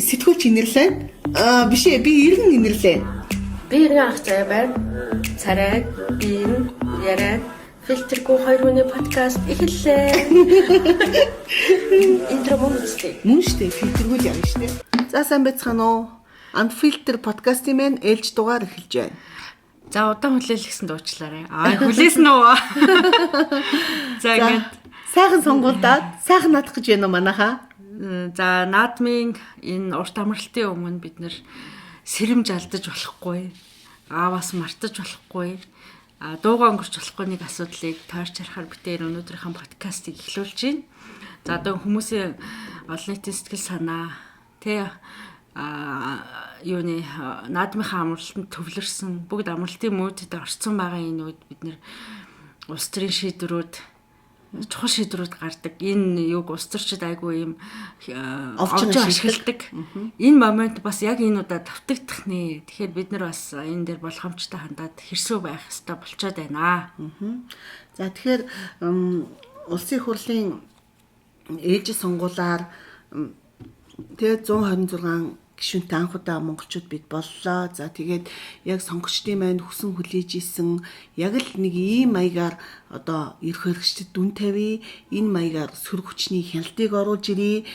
сэтгүүлч инэрлээ. Биш ээ, би ер нь инэрлээ. Би иргэн ах зай байна. Царай, биен, ярай, фильтргүй хоёр хүний подкаст эхэллээ. Интро мөн үстэй. Мөн штэ, фильтргүй л явна штэ. За сайн байцгаана уу? Unfilter подкастын маань ээлж дугаар эхэлж байна. За удаан хүлээлгэсэн дуучлаарай. Хүлээсэн үү? За ингээд сайхан сонгуульдаад сайхан надах гэж байна уу манайхаа? За наадмын энэ урт амралтын өмнө бид нэр сэрэмж алдаж болохгүй. Ааваас мартаж болохгүй. Дуугаа өнгөрч болохгүй нэг асуудлыг тойрч харахаар битээр өнөөдрийнхээ подкастыг эхлүүлж байна. За одоо хүмүүсийн олон нийтийн сэтгэл санаа юуны наадмынхаа амралтанд төвлөрсөн бүгд амралтын мөдөд орцсон байгаа энэ үед бид нэр улс төрийн шийдвэрүүд чухал шийдвэрүүд гардаг. Энэ юг улс төрчид айгүй юм овч ашигладаг. Энэ момент бас яг энэ удаа давтагдах нэ. Тэгэхээр бид нар бас энэ дээр болгоомжтой хандаад хэрсүү байх хэрэгтэй болчиход байна. За тэгэхээр улсын хурлын ээлжид сонгуулиар тэгээ 126 гишүүнтэй анх удаа монголчууд бид боллоо. За тэгээд яг сонгогчдын маань хүсэн хүлээж исэн яг л нэг ийм маягаар одоо эрх хэрэгчдэд дүн тавья. Энэ маягаар сөрөг хүчний хяналтыг оруулж ирье.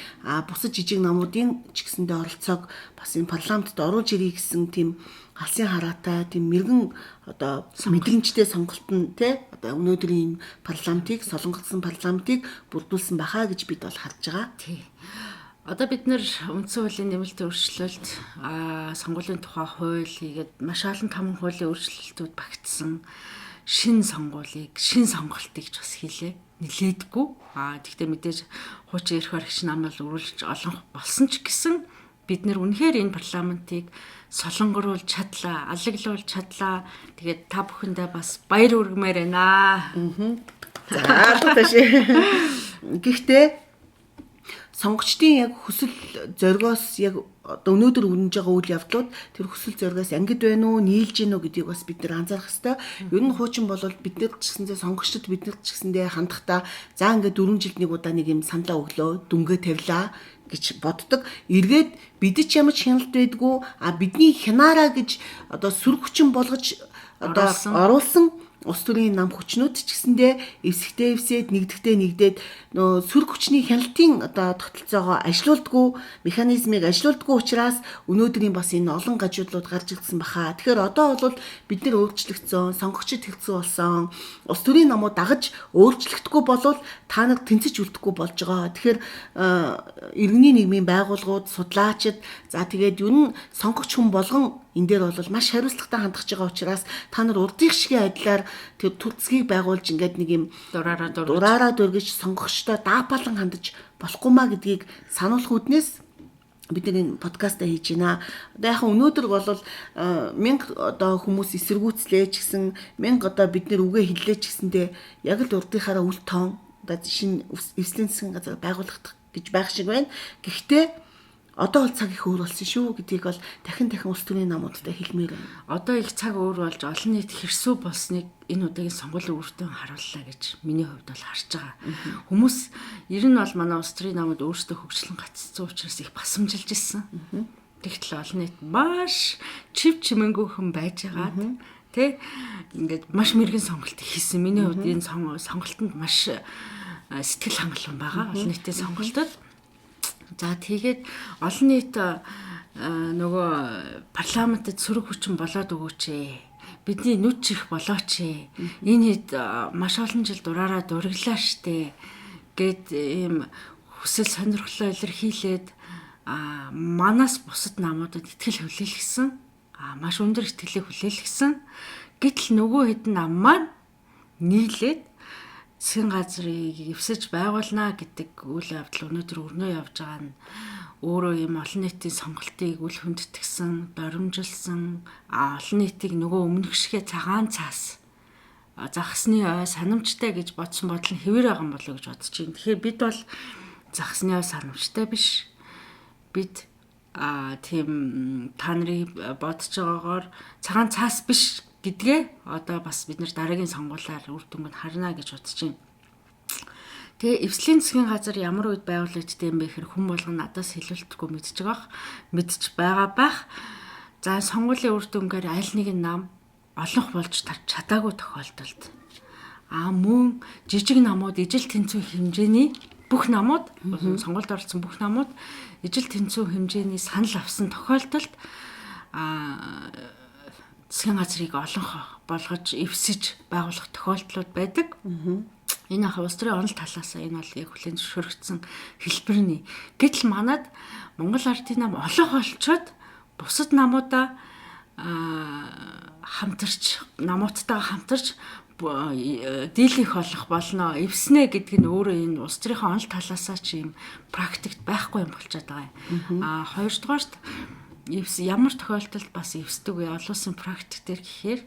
Бусад жижиг намуудын ч гэсэндээ оролцоог бас энэ парламентд оруулж ирье гэсэн тийм алсын хараатай тийм мэрэгэн одоо мэдрэмжтэй сонголт нь одоо өнөөдрийн парламентыг солонгоцсон парламентыг бүрдүүлсэн бахаа гэж бид бол харж байгаа. Тий. Одоо бид нэр үндсэн хуулийн нэмэлтийн өөрчлөлт, сонгуулийн тухай хууль хийгээд маш олон таман хуулийн өөрчлөлтүүд багтсан шин сонгуулийг, шин сонголтыг ч бас хийлээ. Нилээдгүй. Тэгвэл мэдээж хуучин эрх баригч нам бол өрүүлж олон болсон ч гэсэн бид нэр үнэхээр энэ парламентыг солонгоруулж чадлаа, аллаглуулж чадлаа. Тэгээд та бүхэндээ бас баяр хүргэмээр байна. За тааш. Гэхдээ сонгогчдын яг хүсэл зоригоос яг одоо өнөөдөр өрнөж байгаа үйл явдлууд тэр хүсэл зоригоос ангид байна уу, нийлж гэнэ үү гэдгийг бас бид нэр анзаарах хэрэгтэй. Ер нь хуучин бол биднэрт ч гэсэндээ сонгогчдод биднэрт ч гэсэндээ хандахдаа за ингээд 4 жилд нэг удаа нэг юм саналаа өглөө, дүнгээ тавилаа гэж боддог. Эргээд бид ч ямар ч хяналт байдгүй, бидний хянаараа гэж одоо сөрөг хүчин болгож одоо оруулсан улс төрийн нам хүчнүүд ч гэсэндээ эвсэгтэй эвсээд нэгдэхтэй нэгдээд нөө сөрөг хүчний хяналтын одоо тогтолцоогоо ажилуулдаггүй механизмыг ажилуулдаггүй учраас өнөөдрийн бас энэ олон гажуудлууд гарч ирсэн баха. Тэгэхээр одоо бол бид нэр өөрчлөгдсөн, сонгогчид хэлцүү болсон, улс төрийн намууд дагаж өөрчлөгдөхгүй болвол та нар тэнцэж үлдэхгүй болж байгаа. Тэгэхээр иргэний нийгмийн байгууллагууд, судлаачид за тэгээд юу н сонгогч хүн болгон энэ дээр бол маш хариуцлагатай хандж байгаа учраас та нар урдын шигийн адилаар тэр төрцгийг байгуулж ингээд нэг юм дураараа дөргиж сонгогчдоо даапалан хандаж болохгүй маа гэдгийг сануулах үднээс бид энэ подкастаа хийж байна. Одоо яхаа өнөөдөр бол 1000 одоо хүмүүс эсэргүүцлээ ч гэсэн 1000 одоо бид нэр үгээ хэллээ ч гэсэндээ яг л урдынхаараа үл тоон одоо шинэ эвслийн засгийн газар байгуулах гэж байх шиг байна. Гэхдээ одоо бол цаг их өөр болсон шүү гэдгийг бол дахин улс төрийн намуудтай хэлмээр байна. Одоо их цаг өөр болж олон нийт хэрсүү болсныг энэ удаагийн сонгуулийн үр дүн харууллаа гэж миний хувьд бол харж байгаа. Хүмүүс ер нь бол манай улс төрийн намууд өөрсдөө хөгжлөн гаццсан учраас их басамжилж ирсэн. Тэгтэл олон нийт маш чив чимэнгүйхэн байж байгаа. Ингээд маш мэрэгэн сонголт хийсэн. Миний хувьд энэ сонголтод маш сэтгэл хангалуун байгаа. Олон нийтийн сонголтод. За тэгээд олон нийт нөгөө парламентд сөрөг хүчин болоод өгөөч ээ. Бидний нүд чих болооч ээ. Энэ хэд маш олон жил дураараа дурглаа штэ гэд ийм хүсэл сонирхлоо илэрхийлээд манаас бусад намуудад итгэл хүлээлгэсэн. Маш өндөр итгэлийг хүлээлгэсэн. Гэтэл нөгөө хэдэн нам маань нийлээд засгийн газрыг эвсэж байгуулнаа гэдэг үйл явдал өнөөдөр өрнөө явж байгаа нь өөрөө юм олон нийтийн сонголтыг үл хүндэтгсэн, доромжилсан, олон нийтийг нөгөө өмнөх шигэ цагаан цаас загсны ой санамжтай гэж бодсон бодол нь хэвээр байгаа юм болоо гэж бодож байна. Тэгэхээр бид бол загсны ой санамжтай биш. Бид тийм та нарыг бодож байгаагаар цагаан цаас биш гэдгээ одоо бас бид нар дараагийн сонгуулиар үр дүнг нь харна гэж бодож байна. Тэгээ эвслийн засгийн газар ямар үед байгуулагддаг юм бэ гэхээр хүн болгон надаас хэлүүлдэггүй мэдчих байгаа бах. За сонгуулийн үр дүнгээр аль нэгэн нам олонх болж чадаагүй тохиолдолд мөн жижиг намууд ижил тэнцүү хэмжээний бүх намууд сонгуульд оролцсон бүх намууд ижил тэнцүү хэмжээний санал авсан тохиолдолд засгийн газрыг олонх болгож эвсэж байгуулах тохиолдлууд байдаг. Энэ ах улс төрийн онол талаас энэ бол яг хүлээн зөвшөөрөгдсөн хэлбэрний. Гэтэл манад Монгол Ардын нам олонх олцоод бусад намуудаа намуудтайгаа хамтарч дийлэнх болох болно. Эвснэ гэдэг нь өөрөө энэ улс төрийн онол талаасаа ч юм практикт байхгүй юм болчиход байгаа юм. Хоёрдугаарт ямар тохиолдолд бас эвсдэг вэ? Олон улсын практик дээр гэхээр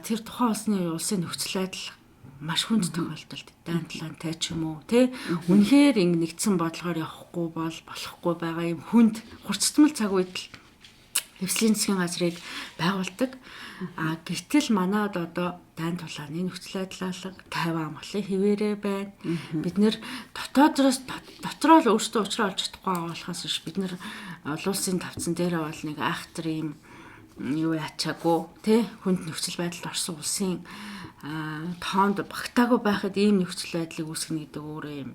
тэр тухайн улсын нөхцөл байдал маш хүнд тохиолдолд даантлантай ч юм уу тий үнэхээр нэгдсэн бодлогоор явахгүй болохгүй байгаа юм хүнд хурцтмал цаг үед л эвслийн засгийн газрыг байгуулдаг. Гэтэл манад одоо дайн тулааны нөхцөл байдлаа Тайван амгалан хിവэрэ байна. Бид нэр дотроо л өөрсдөө уучраа олж чадахгүй байгаа болохоос биш бид нэр олон улсын тавцан дээрээ бол нэг айхтар юм юу ячаагүй тий хүнд нөхцөл байдалд орсон улсын тоонд багтаагүй байхад ийм нөхцөл байдлыг үүсгэнэ гэдэг өөрөө юм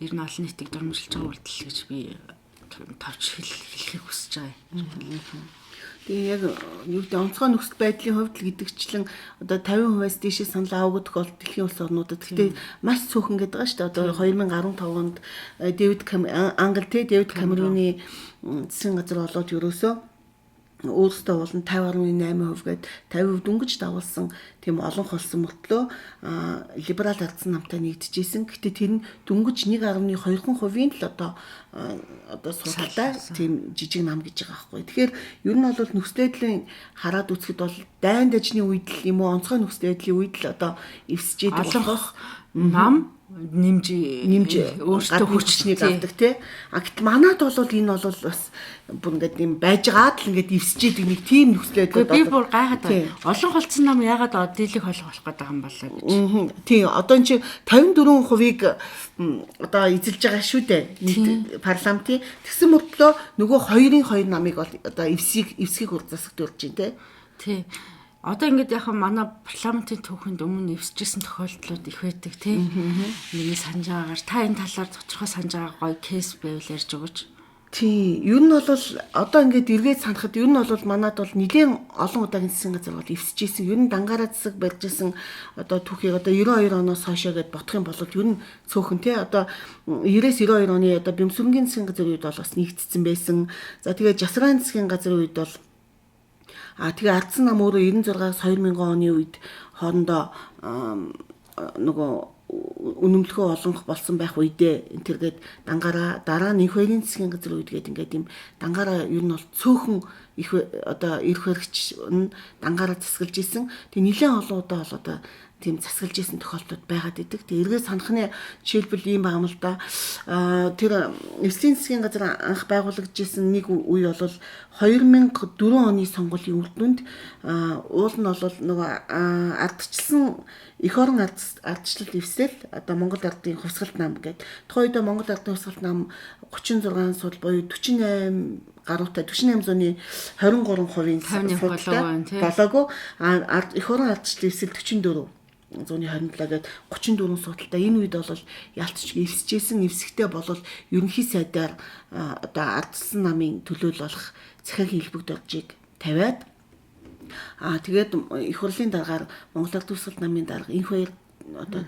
ер нь олон нийтийг дөрмжилж байгаа үйлдэл гэж би товч хэлхийг хүсэж байгаа. Тэгээ яг юу гэдэг онцгой нөхцөл байдлын хувьд л гэдэгчлэн одоо 50%-аас дээшээ санал аваагүй тохиолдолд дэлхийн улс орнуудад гэхдээ маш цөөхөн гэдэг байгаа шүү дээ. Одоо 2015 онд Дэвид Камеруны засгийн газар болоод ерөөсөө өөрөөсөө болон 50.8% гээд 50% дөнгөж давуулсан тийм олонх болсон мөртлөө либерал ардсан намтай нэгдэжсэн. Гэхдээ тэр нь дөнгөж 1.2% л одоо судалтай тийм жижиг нам гэж байгаа байхгүй. Тэгэхээр ер нь бол нөхцөл байдлын хараад үзэхэд бол дайн дажны үед л юм уу онцгой нөхцөл байдлын үед л одоо эвсэж идэх болох нам нэмж өөртөө хүчнийг авдаг тий. Гэтэл манад бол энэ бол бас бүр ингээд юм байжгаад л ингээд эвсэж идэг нэг тийм нөхцөл байдал. Би бүр гайхаад байна. Олон холцсон нам ягаад дийлэх болох гэдэг юм болоо гэж. Тийм одоо энэ чи 54%-ийг одоо эзэлж байгаа шүү дээ. Нийт парламентын тэгсэн мөртлөө нөгөө 2-2 намыг бол одоо эвсхийг урьдчилж байна тий. Одоо ингэж яхаа манай парламентын түүхэнд өмнө эвсэжсэн тохиолдлууд их байдаг тийм. Миний санаж байгаагаар та энэ талаар тодорхой санаж байгаа гоё кейс байвал ярьж өгөөч. Тийм. Ер нь бол одоо ингэж эргээд санахад ер нь бол манад бол нэлээд олон удаагийн засгийн газар бол эвсэжсэн. Ер нь дангаараа засаг барьжсэн одоо түүхийг одоо 92 оноос хойшоо гэд бодох юм бол ер нь цөөхөн тий. Одоо 90-92 оны одоо Бямсүрэнгийн засгийн газрын үед бол бас нэгдсэн байсан. За тэгээд Жасрааны засгийн газрын үед бол тэгээ ардсан нам өөрөө 96-аас 2000 оны үед хоорондоо нөгөө үнэмлэхөө олонх болсон байх үедээ тэргээд дангаараа дараа нь их баярын засгийн газрын үед гээд ингээд юм дангаараа ер нь бол цөөхөн их одоо эрх баригч нь дангаараа засгалж исэн. Тэгээ нэлээд олон удаа бол одоо тийм засгалж исэн тохиолдлууд байгаад идэг. Тэгээ эргээд санахны жишээлбэл ийм байгаа юм л да. Тэр эвслийн засгийн газар анх байгуулагдажсэн нэг үе бол 2004 оны сонгуулийн үр дүнд уул нь бол нөгөө ардчилсан эх орон ардчлал эвсэл одоо Монгол ардын хувьсгалт нам гэдэг. Тухайн үед Монгол ардын хувьсгалт нам 36 судал буюу 48 гаруйтай 48 зууны 23%-ийн болоогүй эх орон ардчлал эвсэл 44 зууны 27 гээд 34 судалтай энэ үед бол ялцч эвсэжсэн эвсэгтэй болол ерөнхий сайдаар одоо ардсан намын төлөөлөх захиагийн хэлбэгдүүлжийг тавиад тэгээд их хурлын дараагаар Монгол Ардын хувьсгалт намын дарга энх баяр одоо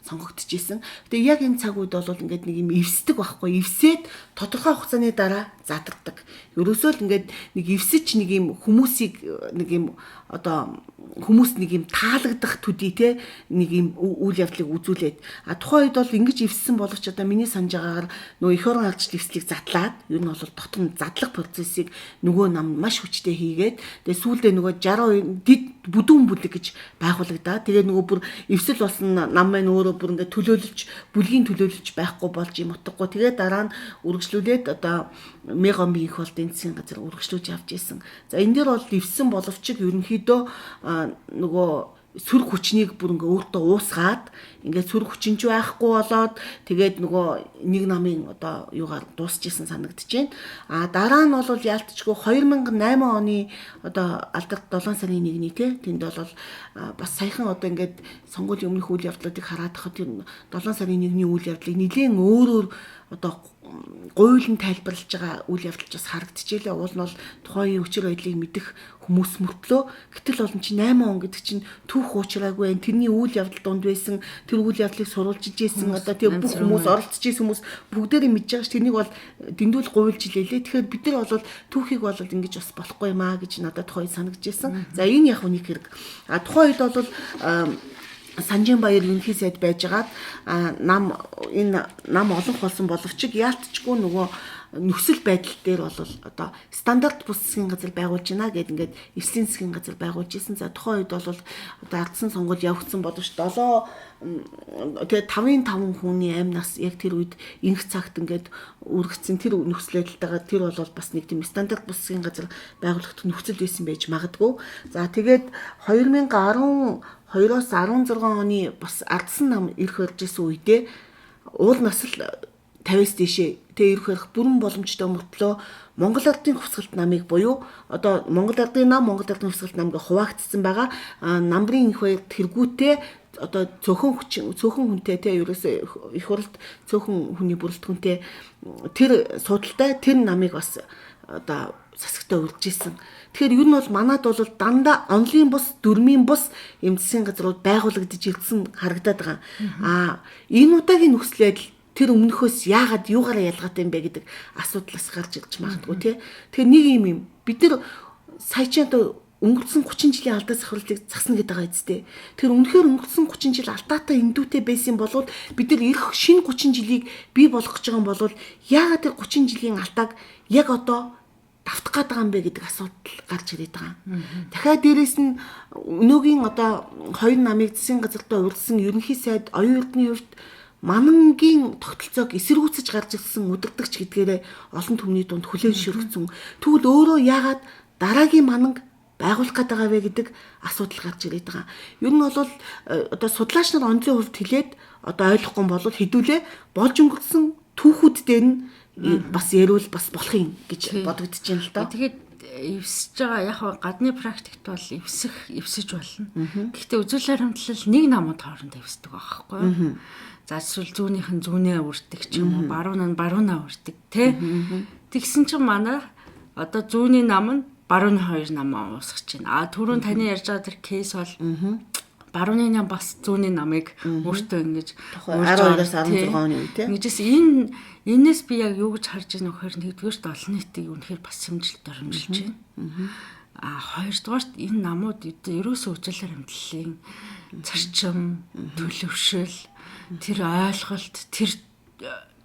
сонгогдчихсэн. Тэгээ яг энэ цаг үед бол ингээд нэг юм эвсдэг байхгүй. Эвсээд тодорхой хугацааны дараа задардаг. Ерөөсөө л ингээд нэг эвсэж нэг юм хүмүүсийг нэг юм одоо хүмүүс нэг юм таалагдах төдий те нэг юм үйл явдлыг үзүүлээд тухайн үед бол ингэж эвссэн боловч одоо миний санаж байгаагаар нөгөө эх орон ардчлал эвслийг задлаад ер нь бол дотор нь задлах процессыг нөгөө нам маш хүчтэй хийгээд тэгээ сүүлдээ нөгөө 62 дид бүдүүн бүлэг гэж байгуулагдаа. Тэгээ нөгөө бүр эвсэл болсон нам маань өөрөө бүр ингээд бүлгийн төлөөлөлж байхгүй болж юм утгагүй. Тэгээ дараа нь үргэлжлүүлээд одоо Мегомби их болтын засгийн газар үргэлжлүүлж явж исэн. За энэ дээр бол эвссэн боловч ерөнхийдөө нөгөө сөрөг хүчнийг бүр ингээ өөртөө уусгаад ингээд сөрөг хүчинч байхгүй болоод тэгээд нөгөө нэг намын одоо юугаар дуусчихсан санагдаж байна. А дараа нь бол яалтчгүй 2008 оны одоо алдарт 7 сарын 1-ний тэнд бол бас саяхан одоо ингээд сонгуулийн өмнөх үйл явдлуудыг хараад хахад тэр 7 сарын 1-ний үйл явдлыг нэлээд өөрөөр одоо гуйлан тайлбарлаж байгаа үйл явдал бас харагдчихжээ. Уул нь бол тухайн өчир байдлыг мэдэх хүмүүс мөртлөө гэтэл олон чи 8 он гэдэг чинь түүх уучраагүй байх. Тэрний үйл явдал донд байсан тэр үйл явдлыг сурвалжиж ийсэн одоо тэр бүх хүмүүс оролцож ийсэн хүмүүс бүгдээрээ мэдж байгаа ш. Тэрнийг бол дэндүүл гуйлж илээлээ. Тэгэхээр бид нар бол түүхийг бол ингэж бас болохгүй маа гэж надад тухайн санагдж ийсэн. За энэ яг нэг хэрэг. А тухайн үед бол Санжинбаяр ерөнхий сайд байжгаад нам олон болсон боловч яалтчгүй нөгөө нөхцөл байдал дээр бол одоо стандарт бус засгийн газар байгуулж байна гэдэг ингээд эслийн засгийн газар байгуулж исэн. За тухайн үед бол одоо ардсан сонгуул явагдсан боловч 5-5 хүний амь нас яг тэр үед инх цагт ингээд үргэцсэн тэр нөхцөл байдалтайгаа тэр бол бас нэг тийм стандарт бус засгийн газар байгуулах нөхцөл байсан байж магадгүй. За тэгээд 2012-оос 16 оны бас ардсан нам ирэх барьж исэн үедээ уул насал 50-с дээшээ тэг ирэх барих бүрэн боломжтой мөртлөө Монгол Ардын хувьсгалт намыг буюу одоо Монгол Ардын нам Монгол Ардын хувьсгалт намыг хуваагдсан байгаа намрын их баяр тэргүүтээ одоо цөөхөн хүнтэй те ерөөсөө их хурлд цөөхөн хүний бүрэлдэхүүнтэй тэр судалтай тэр намыг бас одоо засагтаа урьж исэн. Тэгэхээр ер нь бол манад бол дандаа онлын бус, дөрмийн бус эм засгийн газрууд байгуулагдаж ирсэн харагдаад байгаа. Энэ удаагийн нөхцөл байдал тэр өмнөхөөс яагаад юугаараа ялгаатай юм бэ гэдэг асуудлаас гарч ирж магадгүй тий. Тэгэхээр нэг юм бид нар сая ч одоо өнгөрсөн 30 жилийн алдаа сахирлыг засна гэдэг байгаа үстэй. Тэр үнэхээр өнгөрсөн 30 жил алдаатай эндүүтэй байсан болвол бид нар ирэх шинэ 30 жилийг бий болгох гэж байгаа юм бол яагаад тэр 30 жилийн алдааг яг одоо давтах гээд байгаа юм бэ гэдэг асуудал гарч ирээд байгаа. Дахиад дээрэс нь өнөөгийн одоо хоёр намыг засгийн газартаа урьдсан ерөнхий сайд оюун эрдний хувьд манангийн тогтолцоог эсэргүүцэж гарч ирсэн удирдагч гэдгээрээ олон түмний дунд хүлээн шүргцэн. Тэгвэл өөрөө яагаад дараагийн мананг байгуулах гээд байгаа вэ гэдэг асуудал гарч ирээд байгаа. Ер нь бол одоо судлаач нар онцлог хувьд хэлээд одоо ойлгохгүй бол хэдүүлээ болж өнгөрсөн түүхүүд дээр нь бас ярил бас болох юм гэж бодогдож байна л да. Тэгээд эвсэж байгаа яг гадны практикт бол эвсэж болно. Гэхдээ үзүүл харамтлал нэг намууд хоорондоо эвсдэг байгаа байхгүй юу? За эсвэл зүүнийх нь зүүнээ үрдэг ч юм уу, баруун нь баруунаа үрдэг тий. Тэгсэн чинь манай одоо зүүнний нам нь барууны хоёр намаа уусгаж байна. Түрүүн таны ярьж байгаа тэр кейс бол барууны нам бас зүүнний намыг өөртөө ингэж 12-аас 16 оны үед тий. Ингэжээс энэс би яг юу гэж харж байгаа нөхөр нэгдүгээрт олон нийтийг үнэхээр бас сэмжилт оромжилж байна. Хоёрдугаарт энэ намууд ерөөсөө үзэл харамтлалын зарчим, төлөвшөл, тэр ойлголт, тэр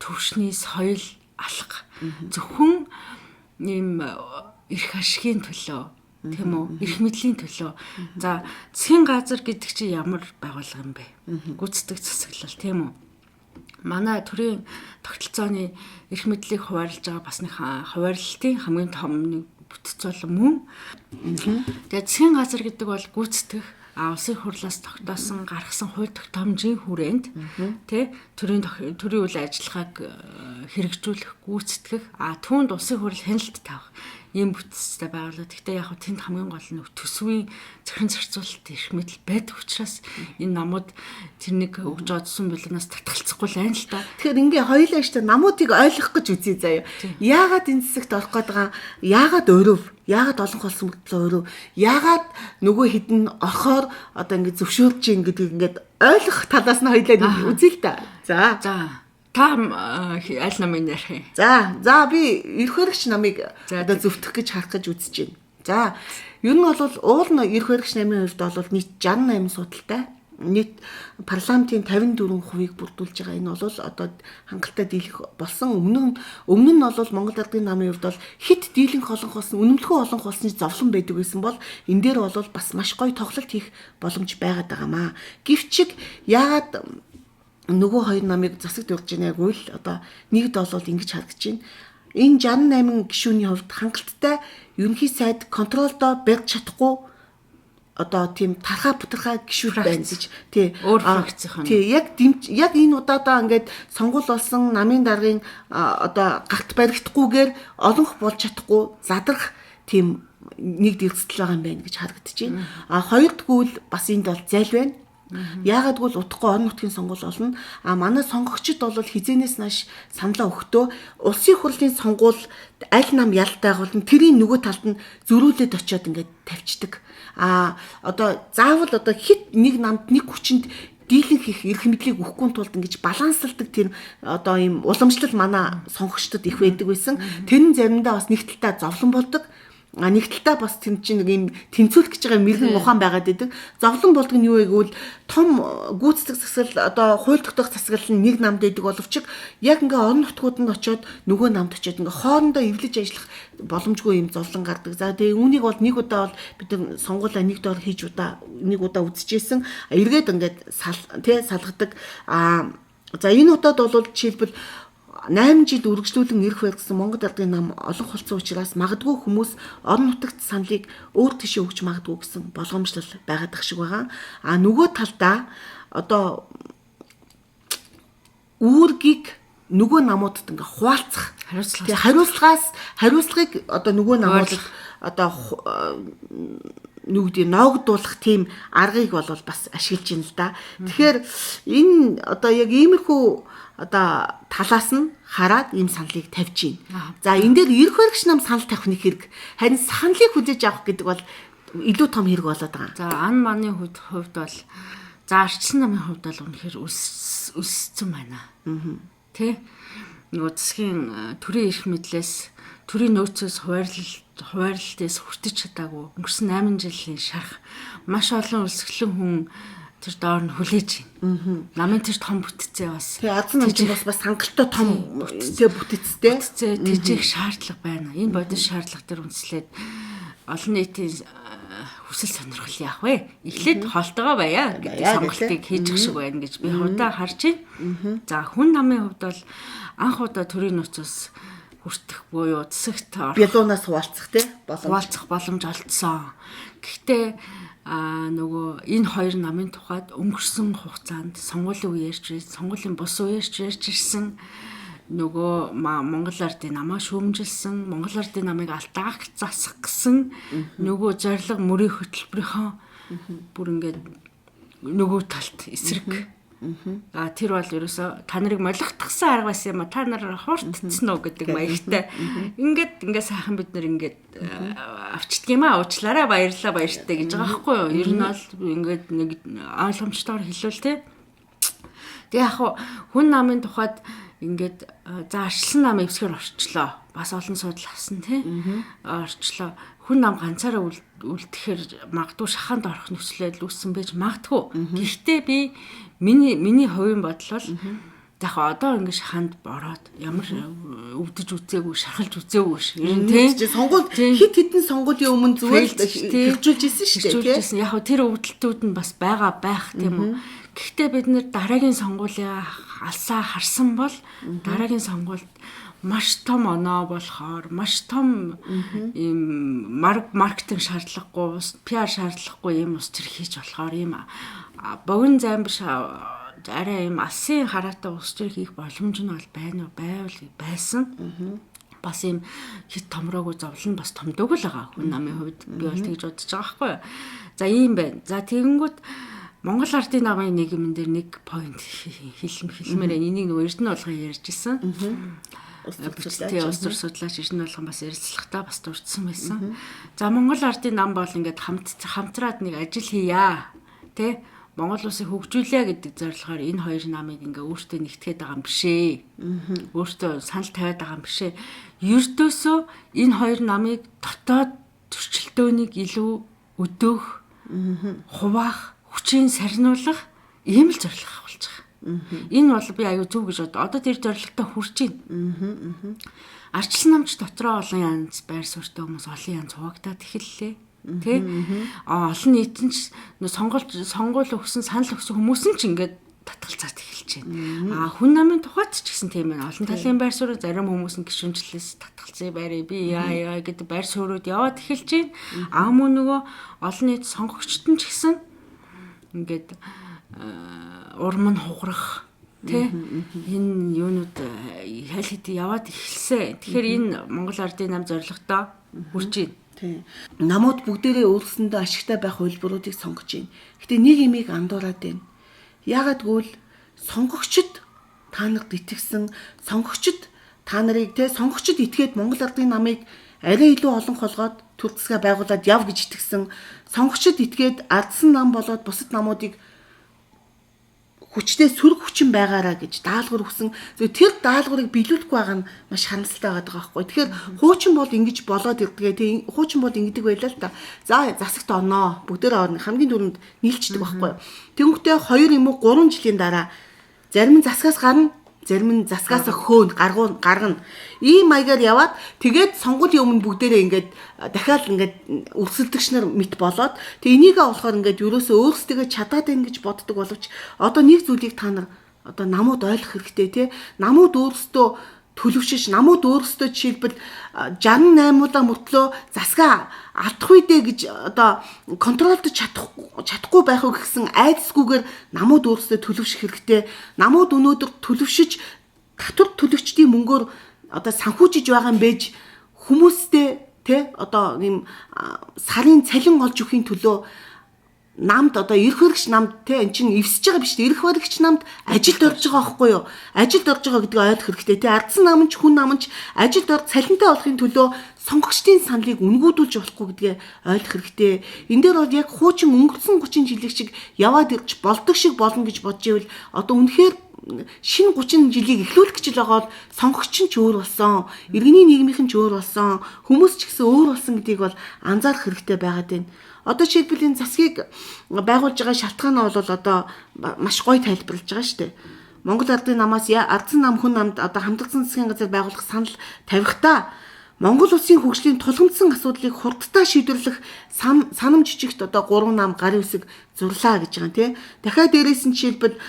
төвшний соёл алга зөвхөн ийм эрх ашигын төлөө тийм үү эрх мэдлийн төлөө. За засгийн газар гэдэг чинь ямар байгууллага юм бэ? Гүйцэтгэх засаглал тийм үү? Манай төрийн тогтолцооны эрх мэдлийг хуваарлаж байгаа бас нэг хуваарлалтын хамгийн том нэг бүтцэл мөн. Тэгээд засгийн газар гэдэг бол гүйцэтгэх улсын хурлаас тогтоосон гаргасан хууль тогтоомжийн хүрээнд тий төрийн үйл ажиллагааг хэрэгжүүлэх, гүйцэтгэх, түүнд улсын хурал хяналт тавих ийм бүтцтэй байгууллага. Гэхдээ яг тэнд хамгийн гол нь төсвийн захиран зарцуулалт эрх мэдэл байдаг учраас энэ намууд тэрнийг өгж одсон билнээс татгалцахгүй л байна л та. Тэгэхээр ингээ хоёулаа штэ намуудыг ойлгох гэж үзье заяа. Яагаад энэ засагт орох гээд байгаа? Яагаад өрөв? Яагаад олон болсон мөртлөө өрөв? Яагаад нөгөө хідэн орохоор одоо ингээ зөвшөөрч ийн гэдгийг ингээд ойлгох талаас нь хоёулаа үзье л та. За. Та аль намын ярих юм? За би эрх баригч намыг одоо зөвтгөх гэж харах гэж үзэж байна. За ер нь бол уул нь эрх баригч намын хувьд бол нийт 68 судалтай. Нийт парламентын 54%-ийг бүрдүүлж байгаа. Энэ бол одоо хангалттай дийлэх болсон. Өмнө нь бол Монгол Ардын намын хувьд бол хит дийлэнх олонх болсон, үнэмлэхүй олонх болсны зовлон байдаг байсан бол энэ дээр бол бас маш гоё тоглолт хийх боломж байгаад байгаамаа. Гэвч яагаад нөгөө хоёр намыг засагт урьж байгааг л одоо нэгд бол ингэж харагдаж байна. Энэ 68 гишүүний хувьд хангалттай ерөнхий сайд контролдоо барьж чадахгүй одоо тийм тархаа бутархаа гişүүд байна гэж тий Өөр фракцийнхан. тий яг энэ удаадаа ингээд сонгуул болсон намын даргын одоо галт баригдахгүйгээр олонх болж чадахгүй задрах тийм нэг дэлгэцэл байгаа юм байна гэж харагдаж байна. Хоёрдгүүл бас энд бол зайл байна. Яагаад гэвэл утгагүй орон нутгийн сонгуул болно. Манай сонгогчид бол хизээнээс нааш саналаа өгтөө улсын хурлын сонгуул аль нам ялтай болно. Тэрийн нөгөө талд нь зөрүүлээд очиод ингээд тавьчихдаг. Одоо заавал одоо хит нэг намд нэг хүчинд дийлэн хийх эрх мэдлийг өгөхгүй тулд ингэж балансалдаг тэр одоо ийм уламжлал манай сонгогчдод их байдаг байсан. Тэр нь заримдаа бас нэг талтаа зовлон болдог. Нэг талтаа бас тэр чинь нэг юм тэнцвүүлэх гэж байгаа мэрэгэн ухаан байгаад идэг. Зовлон болдог нь юу вэ гэвэл том гүйцэтгэх засал одоо хууль тогтоох засал нь нэг намд идэг боловч яг ингээ орон нутгууд нь очиод нөгөө намд очиод ингээ хоорондоо эвлэж ажиллах боломжгүй юм зовлон гардаг. За тэгээ үүнийг бол нэг удаа бол бид нар сонгуулаа нэг доор нэг удаа үзчихсэн. Эргээд ингээд салгадаг. За энэ удаад бол жишээлбэл 8 жил үргэлжлүүлэн ирэх байх гэсэн Монгол Ардын нам олон холцсон учраас магадгүй хүмүүс орон нутагт саналыг өөр тийшээ өгч магадгүй гэсэн болгоомжлол байгаад ах шиг байгаа. Нөгөө талдаа одоо үүргийг нөгөө намуудад ингээ хуваалцах хариуцлагыг одоо нөгөө намуудад одоо нүгдий ноогдуулах тийм аргыг бол бас ашиглаж байна л да. Тэгэхээр энэ одоо яг иймэрхүү одоо талаас нь хараад ийм саналыг тавьж байна. За энэ дээр эрх баригч нам санал тавих нэг хэрэг. Харин саналыг хүлээж авах гэдэг бол илүү том хэрэг болоод байгаа. За ан маны хувьд бол за арчсан намын хувьд бол үнэхээр өссөн байна. Тэ? Нөгөө засгийн төрийн эрх мэдлээс төрийн нөөцөөс хуваарлалтаас хүртэж чадаагүй өнгөрсөн 8 жилийн шарх маш олон үлсгэлэн хүн тэр доор нь хүлээж байна. Намын тэр том бүтцээ бас. Тэгээ азан намчин бас хангалттай том бүтцтэй тэжээх шаардлага байна. Энэ бодис шаардлага төр үндэслээд олон нийтийн хүсэл сонирхол яах вэ? Эхлээд хоолтойгоо баяа гэдэг сонголтыг хийж ах шиг байна гэж би худаа харж байна. За хүн намын хувьд бол анх удаа төрийн нөөцөөс хүртэх буюу засагт бялуунаас хуваалцах боломж олдсон. Гэхдээ нөгөө энэ хоёр намын тухайд өнгөрсөн хугацаанд сонгуулийн сонгуулийн бус үеэрч ярьж ирсэн нөгөө Монгол Ардын намаа шүүмжилсэн, Монгол Ардын намыг алдаах засах гэсэн нөгөө зориг мөрийн хөтөлбөрийнхөө бүр ингээд нөгөө талд эсрэг. Тэр бол ерөөсө та нарыг молигдохсан арга байсан юм а та нар хууртцсан уу гэдэг маягтай. Ингээд сайхан бид нар ингээд авчдаг юм а уучлаарай баяртай гэж байгаа байхгүй юу? Ер нь бол ингээд нэг ойлгомжтойгоор хэлвэл тэ. Тэгээ яг хүн намын тухайд ингээд за арчилсан нам эвсгээр орчлоо. Бас олон судал авсан тий. Орчлоо. Хүн нам ганцаараа үлдэхээр магадгүй шаханд орох нөхцөлөд үүссэн байж магадгүй. Гэхдээ би миний хувийн бодол бол яг одоо ингэ шаханд бороод ямар өвдөж үзээгүй шархалж үзээгүй ш. Ер нь тий. Сонгуул хит хитэн сонгуулийн өмнө зүгээр хөвжүүлж ирсэн шүү дээ. Яг тэр өвдөлтүүд нь бас байх тийм үү. Гэхдээ бид нэр дараагийн сонгуулийн алсаа харсан бол дараагийн сонгуульд маш том оноо болохоор маш том ийм маркетинг шаардлагагүй, PR шаардлагагүй юм ус төр хийж болохоор ийм богино займ биш арай ийм алсын хараатай ус төр хийх боломж нь бол байсан. Бас ийм хит томроогүй зовлон бас томдог л байгаа хүн намын хувьд би бол тэгж бодож байгаа байхгүй юу. За ийм байна. За тэгэнгүүт Монгол Ардын намын нийгэмэн дээр нэг point хэлмээр энийг нөгөө Эрдэнэ болгон ярьж исэн. Тэгээ улс төр судлаач Эрдэнэ болгон бас ярилцлагатаа бас дурдсан байсан. За Монгол Ардын нам бол ингээд хамтраад нэг ажил хийя. Тэ? Монгол улсыг хөгжүүлээ гэдэг зорилгоор энэ хоёр намыг ингээ өөртөө нэгтгэхэд байгаа юм бишээ. Өөртөө санал тавиад байгаа юм бишээ. Ердөөсөө энэ хоёр намыг дотоод төрчлөлтөөнийг илүү өдөөх, хуваах, хүчийн сарниулах ийм л зорилго авалж байгаа. Энэ бол би аюу зөв гэж одоо тэр зорилготой хүрч байна. Арчилсан намч дотроо олон янз байр суурьтай хүмүүс олон янз хуваагдаад эхэллээ. Тэ олон нийт нь сонгуул өгсөн санал өгсөн хүмүүс нь ч ингээд татгалзаад эхэлж байна. Хүн намын тухайд ч гэсэн тийм байна. Олон талын байр суурь зарим хүмүүс нь гişүнчлээс татгалзъя байраа би яа гэдэг байр суурьуд яваад эхэлж байна. Мөн нөгөө олон нийт сонгогчд нь ч гэсэн ингээд урам нь хугарах тэ энэ юунууд хайлт хэдий яваад эхэлсэн. Тэгэхээр энэ Монгол Ардын нам зорилготой хүрч байна. Тийм. Намууд бүгдээрээ өөрсөндөө ашигтай байх хөлбөрүүдийг сонгож байна. Гэтэ нэг имийг андуураад байна. Яагад гэвэл сонгогчд та нарт итгэсэн, сонгогчд та нарыг сонгогчд итгээд Монгол Ардын намыг арай илүү олон холгоод төр засгаа байгуулад яв гэж итгэсэн, сонгогчд итгээд ардсан нам болоод бусад намуудыг хүчтэй сүрэг хүчин байгаараа гэж даалгавар өгсөн. Тэр даалгаврыг биелүүлэхгүй байгаа нь маш харамсалтай байгаа байхгүй. Тэгэхээр хуучин бол ингэж болоод ирдгээ. Тэг хуучин бол ингэдэг байлаа л та. За засагт оноо бүгдээр орно хамгийн түрүүнд нийлчдэг байхгүй. Тэнгүүтээ 2 юм уу 3 жилийн дараа зарим нь засгаас гарна, зарим нь засгаас гаргана. Ийм маягаар яваад тэгээд сонгуулийн өмнө бүгдээрээ ингээд дахиад ингээд өрсөлдөгч нар мэт болоод тэг энийгээ болохоор ингээд ерөөсөө өөрсдөө чадаад байна гэж боддог боловч одоо нэг зүйлийг та нар одоо намууд ойлгох хэрэгтэй тий. Намууд өөрсдөө төлөвшөж, намууд өөрсдөө жишээлбэл 68-уудаа мөртлөө засгаа алдах үедээ гэж одоо контролдож чадахгүй байх уу гэсэн айдсгүйгээр намууд өөрсдөө төлөвшөх хэрэгтэй. Намууд өнөөдөр төлөвшөж татвар төлөгчдийн мөнгөөр одоо санхүүжиж байгаа юм байж хүмүүстэй тэ одоо ийм сарын цалин олж өхийн төлөө намд одоо эрх баригч намд те эн чинь эвсэж байгаа биш эрх баригч намд ажилд орж байгаа байхгүй юу? Ажилд орж байгаа гэдгийг ойлгох хэрэгтэй те. Ардсан нам ч хүн нам ч ажилд орж цалинтай болохын төлөө сонгогчдын саналыг үнгүүдүүлж болохгүй гэдгээ ойлгох хэрэгтэй. Энд дээр бол яг хуучин өнгөрсөн 30 жилийн шиг яваад ирж болдог шиг болно гэж бодож ивэл одоо үнэхээр шинэ 30 жилийг эхлүүлэх гэж л байгаа бол сонгогч нь ч өөр болсон, иргэний нийгмийнхэн ч өөр болсон, хүмүүс ч гэсэн өөр болсон гэдгийг бол анзаарах хэрэгтэй байгаад байна. Одоо жишээлбэл энэ засгийг байгуулж байгаа шалтгаан нь бол одоо маш гоё тайлбарлаж байгаа шүү дээ. Монгол Ардын намаас ардсан нам хүн намд одоо хамтлагсан засгийн газар байгуулах санал тавихдаа Монгол улсын хөгжлийн тулгымдсан асуудлыг хурдтай шийдвэрлэх санам жижигт одоо 3 нам гарын үсэг зурлаа гэж байгаа юм тий. Дахиад дээрээс нь жишээлбэл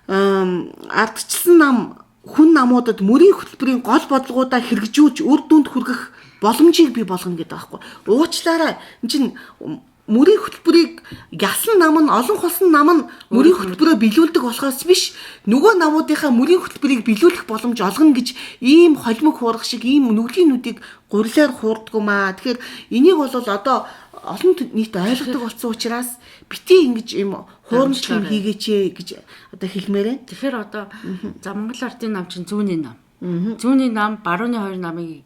ардчилсан нам хүн намуудад мөрийн хөтөлбөрийн гол бодлогуудаа хэрэгжүүлж үр дүнд хүргэх боломжийг бий болгоно гэдэг байхгүй. Уучлаарай. Энд чинь мөрийн хөтөлбөрийг ялсан нам нь олон холсон нам нь мөрийн хөтөлбөрөө биелүүлдэг болохоос биш нөгөө намуудынхаа мөрийн хөтөлбөрийг биелүүлэх боломж олгоно гэж ийм холимог хуурах шиг ийм нүглийнүүдийг гурилаар хуурддаг юм аа. Тэгэхээр энийг бол одоо олон нийт ойлгодог болсон учраас бити ингэж ийм хуурамчлал хийгээч гэж одоо хэлмээр байна. Тэгэхээр одоо за Монгол Ардын нам чинь зүүнний нам. Зүүнний нам барууны 2 намыг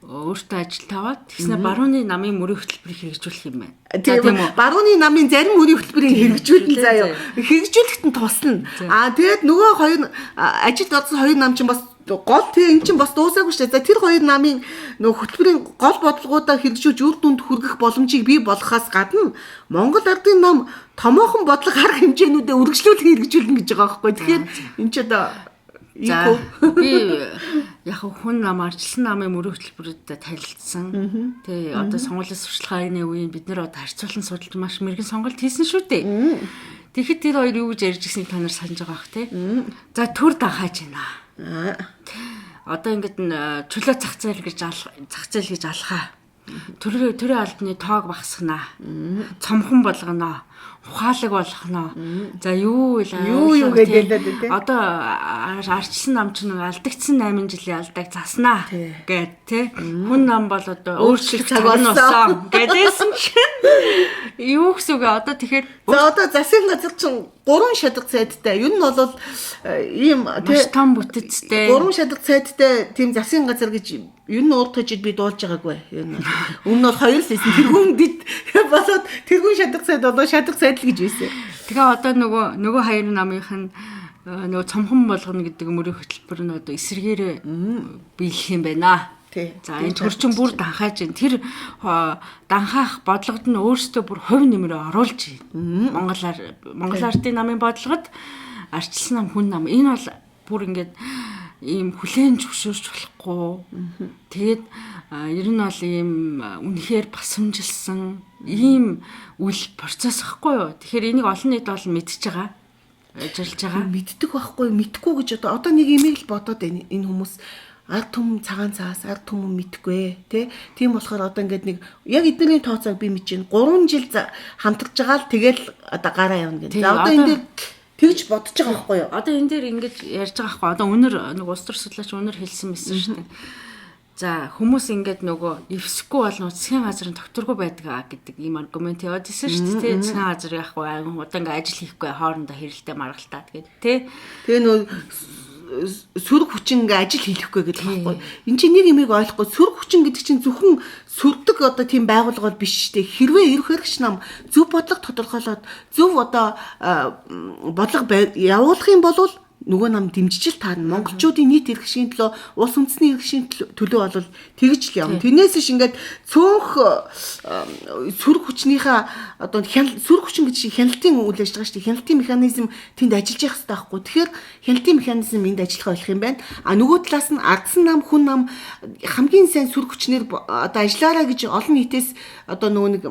өөртөө ажил таваад тэгснэ барууны намын мөрийн хөтөлбөрийг хэрэгжүүлэх юм байна. Тийм үү. Барууны намын зарим мөрийн хөтөлбөрийг хэрэгжүүлнэ заяа. Хэрэгжүүлэхэд нь туслана. Тэгээд нөгөө 2 ажилд орсон 2 нам чинь бас гол тийм эн чинь бас дуусаагүй шүү дээ. За тэр 2 намын нөгөө хөтөлбөрийн гол бодлогуудаа хэрэгжүүлж үр дүнд хүргэх боломжийг бий болгохоос гадна Монгол Ардын нам томоохон бодлого арга хэмжээнүүдэд үргэлжлүүлэх хэрэгжүүлнэ гэж байгаа байхгүй. Тэгэхээр эн чинь одоо за би яг хүн нам арчилсан намын мөрийн хөтөлбөрөдөө танилцсан. Тэ одоо сонгуулийн сурчлагын үеийн бид нэр одоо харьцуулан судалж маш мэрэгэн сонголт хийсэн шүү дээ. Тэгэхэд тэр хоёр юу гэж ярьж ирснийг та нар санаж байгаа бах тий. За төр дагахаж байна. Одоо ингээд чөлөө зах зээл гэж алхаа. Төрийн албаны тоог багасгана. Цомхон болгоно. Ухаалаг болгоно. За юу гэдэг одоо арчилсан нам ч нэг алдагдсан 8 жилийн алдааг заснаа гэд тэ хүн нам бол одоо өөрчлөх цаг болсон гэдээсэн чинь юу гэсэн үг одоо тэгэхээр одоо засгийн газар чинь 3 шадаг цайдтай ер нь бол ийм маш том бүтэцтэй 3 шадаг цайдтай тийм засгийн газар гэж ер нь урд хажид би дуулж байгаагүй ер нь өмнө нь 2 л байсан тэрүүн дид болоод тэрүүн шадаг цайд одоо шадаг цайд л гэж байсан. Тэгээ одоо нөгөө 2 намынх нь нөгөө цомхон болгоно гэдэг мөрийн хөтөлбөр нь одоо эсэргээрээ биелэх юм байна. За энэ төрчин бүр данхааж байна. Тэр данхаах бодлогод нь өөрсдөө бүр хувь нэмрээ оруулж байна. Монгол Ардын намын бодлогод арчилсан нам хүн нам энэ бол бүр ингээд ийм хүлээн зөвшөөрч болохгүй. Тэгээд ер нь бол ийм үнэхээр басамжилсан ийм үйл процесс ахгүй юу. Тэгэхээр энийг олон нийт бол мэдчихэж байгаа. ажиллаж байгаа. Мэддэг байхгүй мэдхгүй гэж одоо нэг имийг л бодоод байна энэ хүмүүс ард түмэн цагаан цаас ард түмэн мэдхгүй тий. Тийм болохоор одоо ингээд нэг яг эдний тооцоог би мэдэж байна. 3 жил хамтарч байгаа л тэгэл одоо гараа явна гэдэг. За одоо энэ дээр тэгж бодож байгаа байхгүй юу? Одоо энэ дээр ингэж ярьж байгаа байхгүй. Одоо өнөр нэг улс төр судлаач өнөр хэлсэн байсан шүү дээ. За хүмүүс ингээд нөгөө эвсэхгүй бол засгийн газрын докторгүй байдаг гэдэг ийм аргумент яваад ирсэн шүү дээ. Засгийн газар яахгүй айгу удаан ингээд ажил хийхгүй хоорондоо хэрэлтэй маргалтаад гэдэг тий. Тэгээ нөгөө сүрэг хүчин ингээ ажил хийхгүй гэдэг байхгүй. Энд чинь нэг юмыг ойлгохгүй сүрэг хүчин гэдэг чинь зөвхөн сүрдэг одоо тийм байгууллага биш шүү дээ. Хэрвээ эрх хэрэгч нам зөв бодлого тодорхойлоод зөв одоо бодлого явуулах юм бол нөгөө нам дэмжиж л таарна. Монголчуудын нийт эрхшийн төлөө, улс үндэсний эрхшийн төлөө бол тэгж л явна. Тэрнээс ш ингээд цөөх сүрэг хүчнийхээ одоо сүрэг хүчин гэж хяналтын үйл ажиллагаа шүү дээ. Хяналтын механизм тэнд ажиллаж явах хэрэгтэй байхгүй. Тэгэхээр хяналтын механизм энд ажиллах болох юм байна. А нөгөө талаас нь ардсан нам, хүн нам хамгийн сайн сүрэг хүчнэр одоо ажиллаараа гэж олон нийтээс одоо нөгөө нэг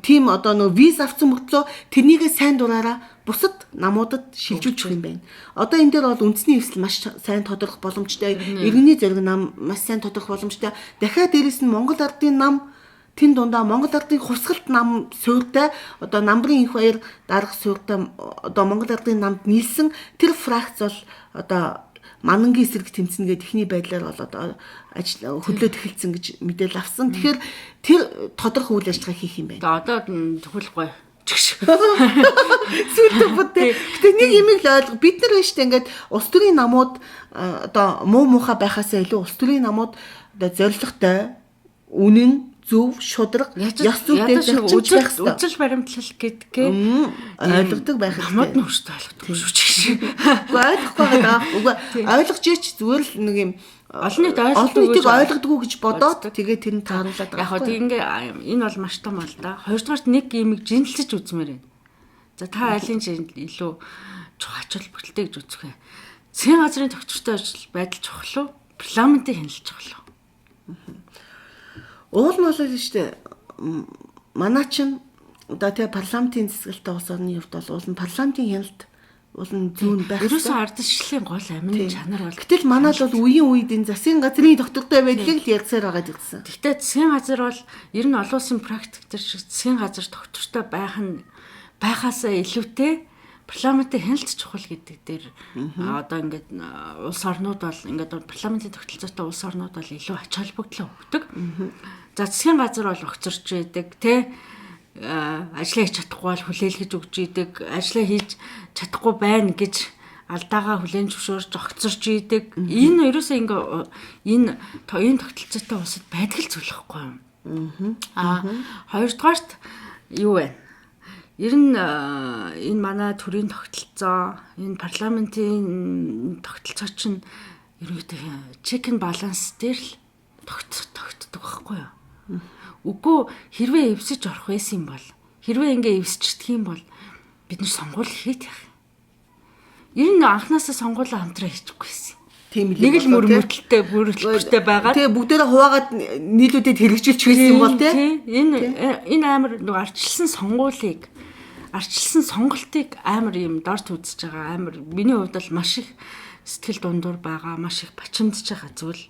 тим одоо нөгөө виз авсан мөртлөө тэрнийгээ сайн дураараа бусад намуудад шилжүүлж өгөх юм байна. Одоо энэ дээр бол үндэсний эвсэл маш сайн тодорхой боломжтой, иргэний зориг нам маш сайн тодорхой боломжтой. Дахиад дээрэс нь Монгол ардын нам тэн дундаа Монгол ардын хувьсгалт нам суурьтай одоо намбарын их баяр дарга суурьтай одоо Монгол ардын намд нийлсэн тэр фракц бол одоо манангийн эсрэг тэмцэнгээ техний байдлаар бол одоо ажил хөдлөөд эхэлсэн гэж мэдээлэл авсан. Тэгэхээр тэр тодорхой үйл ажиллагаа хийх юм байна. Одоо төгөлгүй Сүлдө бүтээ. Гэтэ нэг юмыг л ойлго. Бид нар байж та ингээд улс төрийн намууд одоо муу муухай байхаасаа илүү улс төрийн намууд одоо зоригтой, үнэн, зөв, шударга, ёс зүйтэй үзэл баримтлал гэдгээ ойлгодог байх хэрэгтэй. Намууд нь өөртөө ойлгодог шүү ч гэж. Ойлгохгүй байгаа. Үгүй ойлгож ич зүгээр л нэг юм олон нийтийг ойлгодгоо гэж бодоод тэгээ тэр нь тааруулаад байгаа. Яг хөө ингээ энэ бол маш том бол да. Хоёрдугаарт нэг юмыг жинлэж үзмээр байна. За та айлын илүү ач холбогдолтой гэж үзэх вэ? Засгийн газрын тогтвортой ажил байдал чухал уу? Парламентын хяналт чухал уу? Уул нь бол шүү дээ. Манай чинь одоо тэгээ парламентын засаглалтаа улс орны хувьд бол уул нь парламентын хяналт улан зүүн байх. Ерөөсөө ардчлалын гол амин чанар бол. Гэтэл манайд бол үеийн үед энэ засгийн газрын доктортой байдлыг л ярьсаар байгаа гэсэн. Гэхдээ засгийн газар бол ер нь олон улсын практик төр шиг засгийн газар доктортой байхаасаа илүүтэй парламентын хяналт чухал гэдэг дээр одоо ингээд улс орнууд бол ингээд парламентын тогтолцоотой улс орнууд бол илүү ач холбогдол өгдөг. За засгийн газар бол огцорч байдаг тий ажлаа хийж чадахгүй бол хүлээлгэж өгч идэг, ажлаа хийж чадахгүй байна гэж алдаагаа хүлээн зөвшөөрч огцорч идэг. Энэ ерөөсөө энэ тогтолцоотой улсад байдаг л зүйл хэвгүй юм. Хоёрдугаарт юу вэ? Ер нь энэ манай төрийн тогтолцоо, энэ парламентын тогтолцоо чинь ерөөдөө check and balance дээр л тогтдог байхгүй юу? Үгүй хэрвээ эвсэж орох байсан юм бол хэрвээ ингээ эвсчихдэг юм бол бид нар сонгуул хийх яах. Ер нь анхнаасаа сонгуулаа хамтраа хийчихгүйсэн. Тийм л нэг л мөрөлттэй байгаа. Тэгээ бүгдээрээ хуваагаад нийлүүдэд хэрэгжүүлж байсан юм бол тий. Энэ амар нэг арчилсан сонголтыг амар юм дорт үзэж байгаа. Амар миний хувьд бол маш их сэтгэл дундуур байгаа, маш их бачимдж байгаа зүйл.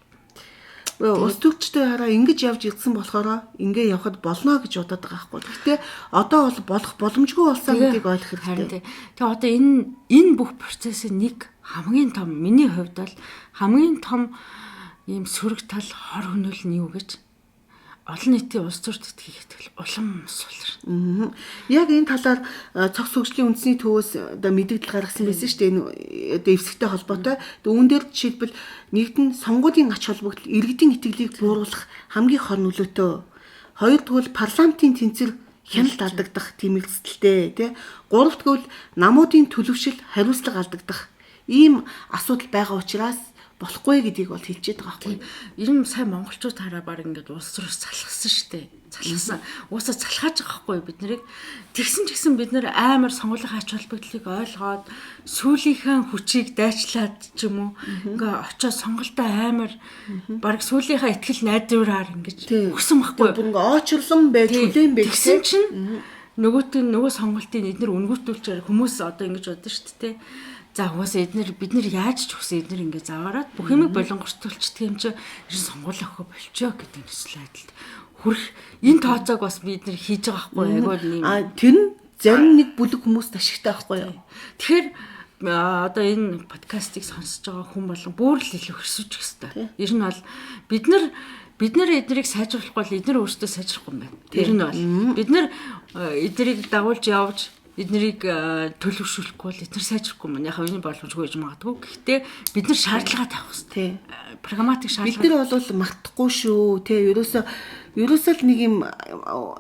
Ус төгчтэй хараа ингэж явж ирсэн болохоор ингэ явхад болно гэж бодоод байгаа байхгүй. Гэхдээ одоо бол болох боломжгүй болсон гэдгийг ойлгох хэрэгтэй. Тэгээ одоо энэ бүх процессын нэг хамгийн том миний хувьд бол хамгийн том ийм сөрөг тал хор хөнөөл нь юу гэж олон нийтийн улс төрд итгэх улам суулна. Яг энэ талаар цогц хөгжлийн үндэсний төвөөс одоо мэдээлэл гаргасан байсан шүү дээ. Энэ одоо эвсэгтэй холбоотой. Үүн дээр жишээлбэл нэгдэн сонгуулийн ач холбогдол иргэдийн итгэлийг бууруулах хамгийн хор нөлөөтэй. Хоёрдугаар парламентын тэнцвэр хяналт алдагдах тэмэгцэлтэй тий. Гуравдугаар намуудын төлөвшил хариуцлага алдагдах ийм асуудал байгаа учраас болохгүй гэдгийг бол хэлчихээд байгаа байхгүй. Ер нь сайн монголчууд хараа баг ингээд улс руу залхсан шүү дээ. Залхсан. Уусаа залхааж байгаа байхгүй бид нарыг. Тэгсэн ч гэсэн бид нэр амар сонгуулийн ач холбогдлыг ойлгоод сүүлийнхээ хүчийг дайчлаад ч юм уу ингээ очиод сонголтоо амар баг сүүлийнхээ ихтгэл найдвараар ингэж өгсөн байхгүй. Бүр ингээ очрлон байж хүлээн байж тэгсэн чинь нөгөө сонголтыг эдгээр өнгөртүүлчихээр хүмүүс одоо ингэж бодсон шүү дээ. За угаасаа бид нар яаж ч үсэн эдгээр ингэ заваараад бүх юмыг болонгортуулчихдаг юм чи ерэн сонгуулаа өгөх болчоо гэдэг нэсэл айдалд хүрэх энэ тооцоог бас бид нар хийж байгаа байхгүй айгуул юм. Тэр нь зарим нэг бүлэг хүмүүст ашигтай байхгүй юу? Тэгэхээр одоо энэ подкастыг сонсож байгаа хүн болон бүр л илүү хэрсүүж хэвээр. Ер нь бол бид нар эднийг сайжруулахгүй бол эдгээр өөрсдөө сайжрахгүй юм байна. Тэр нь бол бид нар эднийг дагуулж явж эднийг төлөвшүүлэхгүй бол эдгээр сайжрахгүй юм. Яг энэ боломжгүй гэж магадгүй. Гэхдээ бид нар шаардлага тавих хэрэгтэй. Прагматик шаардлага. Бид нар бол мартахгүй шүү. Тэ ерөөсөө л нэг юм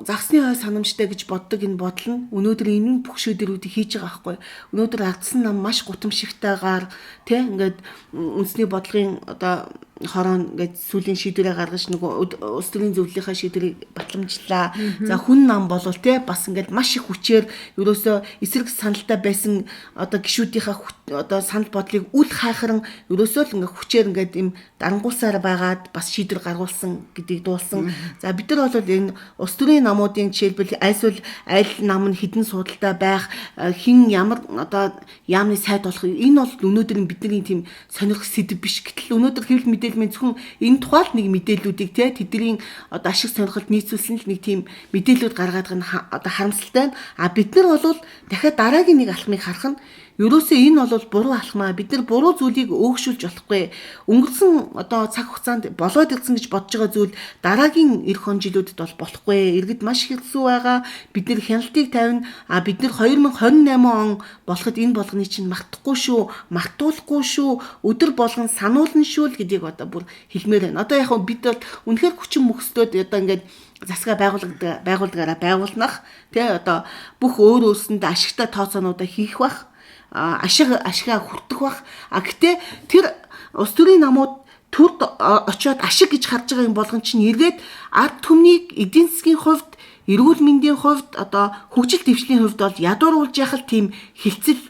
загсны хой санамжтай гэж боддог энэ бодол нь өнөөдөр энэ бүх шийдвэрүүдийг хийж байгаа байхгүй. Өнөөдөр алдсан нам маш гутамшигтайгаар тэ ингээд үндэсний бодлогын одоо хорон ингээд сүлийн шийдвэрээ гаргаж нөгөө улс төрийн зөвлөлийнхаа шийдвэрийг батламжлаа. За хүн нам болвол те бас ингээд маш их хүчээр ерөөсөө эсрэг саналтай байсан одоо гишүүдийнхаа одоо санал бодлыг үл хайхран ерөөсөө л ингээд хүчээр ингээд им дарангуусаар байгаад бас шийдвэр гаргуулсан гэдгийг дуулсан. За бид нар бол энэ улс төрийн намуудын жишээлбэл альсвал аль нам нь хідэн судалтай байх хин ямар одоо яамны сайд болох энэ бол өнөөдрийн бидний тийм сонирхох сэдв биш. Гэтэл өнөөдөр хэвлэл мэдээлмийн зөвхөн энэ тухайд нэг мэдээллүүдийг те тэдний одоо ашиг сонирхолд нийцүүлсэн л нэг тийм мэдээллүүд гаргаад байгаа нь одоо харамсалтай байна. А бид нар бол дахиад дараагийн нэг алхмыг харах нь ерөөсөө энэ бол буруу алхмаа. Бид нар буруу зүйлийг өөгшүүлж болохгүй. Өнгөрсөн одоо цаг хугацаанд болоод ирсэн гэж бодож байгаа зүйл дараагийн эх жилүүдэд бол болохгүй. Иргэд маш хэцүү байгаа. Бид нар хяналтыг тавина. А бид нар 2028 он болоход энэ болгоны чинь мартахгүй шүү, мартуулахгүй шүү, өдөр болгон сануулна шүү л гэдгийг одоо бүр хэлмээр байна. Одоо яг бид бол үнэхээр хүчин мөхсдөөд одоо ингээд засгаа байгууллагаараа байгуулнах тий одоо бүх өөр өөрсөндөө ашигтай тооцоонуудаа хийх бах. Ашигаа хүртэх бах. Гэтээ тэр улс төрийн намууд төрд очиод ашиг гэж харж байгаа юм болгон чинь эргээд ард түмнийг эдийн засгийн хувьд, эрүүл мэндийн хувьд, одоо хөгжил дэвшлийн хувьд бол ядууруулж яхал тийм хилцэл,